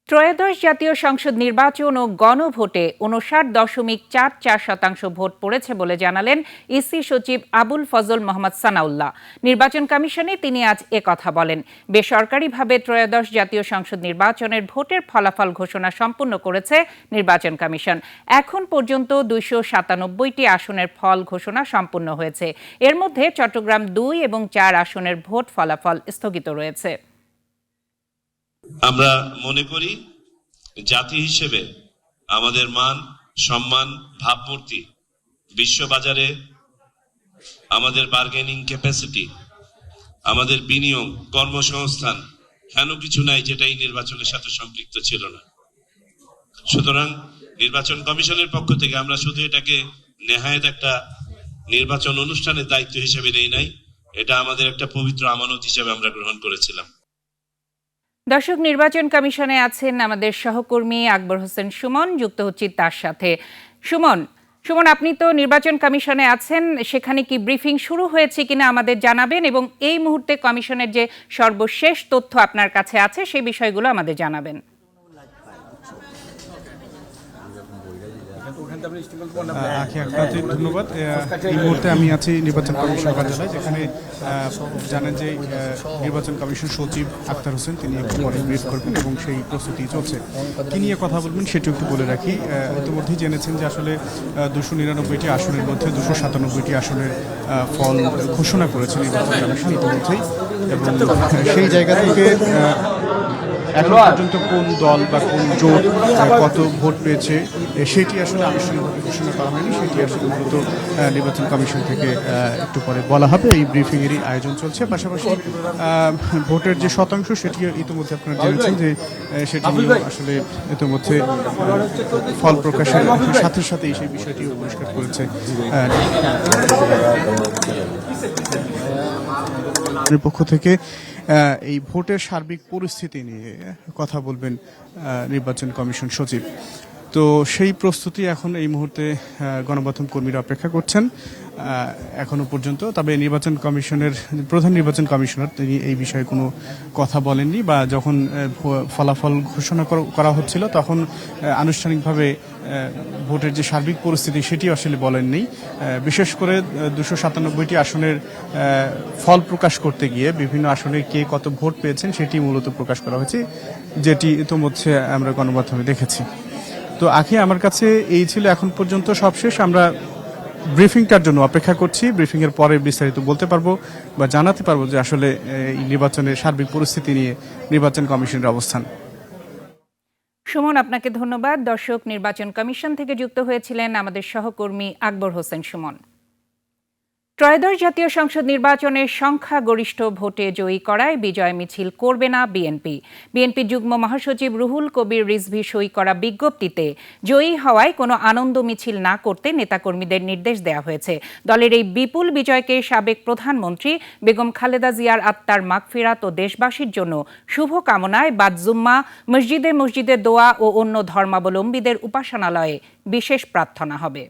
ত্রয়োদশ জাতীয় সংসদ নির্বাচন ও গণভোটে ৫৯.৪৪% ভোট পড়েছে বলে জানালেন ইসি সচিব আবুল ফজল মোহাম্মদ সানাউল্লাহ। নির্বাচন কমিশনে তিনি আজ কথা বলেন। বেসরকারিভাবে ত্রয়োদশ জাতীয় সংসদ নির্বাচনের ভোটের ফলাফল ঘোষণা সম্পন্ন করেছে নির্বাচন কমিশন। এখন পর্যন্ত ২৯৭টি আসনের ফল ঘোষণা সম্পন্ন হয়েছে। এর মধ্যে চট্টগ্রাম ২ এবং ৪ আসনের ভোট ফলাফল স্থগিত রয়েছে। আমরা মনে করি জাতি হিসেবে আমাদের মান, সম্মান, ভাবমূর্তি, বিশ্ববাজারে আমাদের বার্গেনিং ক্যাপাসিটি, আমাদের বিনিয়োগ, কর্মসংস্থান হেন কিছু নাই যেটা এই নির্বাচনের সাথে সম্পৃক্ত ছিল না। সুতরাং নির্বাচন কমিশনের পক্ষ থেকে আমরা শুধু এটাকে নেহায়েত একটা নির্বাচন অনুষ্ঠানের দায়িত্ব হিসেবে নেই নাই, এটা আমাদের একটা পবিত্র আমানত হিসেবে আমরা গ্রহণ করেছিলাম। দর্শক, নির্বাচন কমিশনে আছেন আমাদের সহকর্মী আকবর হোসেন সুমন, যুক্ত হচ্ছি তার সাথে। সুমন, আপনি তো নির্বাচন কমিশনে আছেন, সেখানে কি ব্রিফিং শুরু হয়েছে কিনা আমাদের জানাবেন, এবং এই মুহূর্তে কমিশনের যে সর্বশেষ তথ্য আপনার কাছে আছে সেই বিষয়গুলো আমাদের জানাবেন। আপনাদের ধন্যবাদ। এই মুহূর্তে আমি আছি নির্বাচন কমিশন কার্যালয়, যেখানে জানেন যে নির্বাচন কমিশন সচিব আক্তার হোসেন তিনি একটু পরে ব্রিফ করবেন এবং সেই প্রস্তুতি চলছে। কি নিয়ে কথা বলবেন সেটি একটু বলে রাখি। ইতিমধ্যেই জেনেছেন যে আসলে ২৯৯টি আসনের মধ্যে ২৯৭টি আসনের ফল ঘোষণা করেছে নির্বাচন কমিশন ইতিমধ্যেই, এবং সেই জায়গা থেকে এখন পর্যন্ত কোন দল বা কোন জোট কত ভোট পেয়েছে সেটি আসলে আনুষ্ঠানিকভাবে ঘোষণা করা হয়নি। সেটি আসলে মূলত নির্বাচন কমিশন থেকে একটু পরে বলা হবে। এই ব্রিফিংয়েরই আয়োজন চলছে। পাশাপাশি ভোটের যে শতাংশ সেটি ইতিমধ্যে আপনারা জেনেছেন যে সেটি আসলে ইতিমধ্যে ফল প্রকাশের সাথে সাথেই সেই বিষয়টিও পরিষ্কার করেছে পক্ষ থেকে। এই ভোটের সার্বিক পরিস্থিতি নিয়ে কথা বলবেন নির্বাচন কমিশন সচিব। তো সেই প্রস্তুতি এখন এই মুহূর্তে গণমাধ্যম কর্মীরা অপেক্ষা করছেন এখনো পর্যন্ত। তবে নির্বাচন কমিশনের প্রধান নির্বাচন কমিশনার তিনি এই বিষয়ে কোনো কথা বলেননি, বা যখন ফলাফল ঘোষণা করা হচ্ছিল তখন আনুষ্ঠানিকভাবে ভোটের যে সার্বিক পরিস্থিতি সেটি আসলে বলেননি। বিশেষ করে ২৯৭টি আসনের ফল প্রকাশ করতে গিয়ে বিভিন্ন আসনে কে কত ভোট পেয়েছেন সেটি মূলত প্রকাশ করা হয়েছে, যেটি ইতিমধ্যে আমরা গণমাধ্যমে দেখেছি। তো আখি, আমার কাছে এই ছিল এখন পর্যন্ত সবশেষ। আমরা ব্রিফিংটার জন্য অপেক্ষা করছি। ব্রিফিং এর পরে বিস্তারিত বলতে পারবো বা জানাতে পারবো যে আসলে এই নির্বাচনের সার্বিক পরিস্থিতি নিয়ে নির্বাচন কমিশনের অবস্থান। সুমন, আপনাকে ধন্যবাদ। দর্শক, নির্বাচন কমিশন থেকে যুক্ত হয়েছিলেন আমাদের সহকর্মী আকবর হোসেন সুমন। ত্রয়োদশ জাতীয় সংসদ নির্বাচনের সংখ্যাগরিষ্ঠ ভোটে জয়ী করায় বিজয় মিছিল করবে না বিএনপি। বিএনপি যুগ্ম মহাসচিব রুহুল কবির রিজভী সই করা বিজ্ঞপ্তিতে জয়ী হওয়ায় কোনো আনন্দ মিছিল না করতে নেতাকর্মীদের নির্দেশ দেওয়া হয়েছে। দলের এই বিপুল বিজয়কে সাবেক প্রধানমন্ত্রী বেগম খালেদা জিয়ার আত্মার মাগফিরাত ও দেশবাসীর জন্য শুভ কামনায় বাদ জুম্মা, মসজিদে মসজিদে দোয়া ও অন্য ধর্মাবলম্বীদের উপাসনালয়ে বিশেষ প্রার্থনা হবে।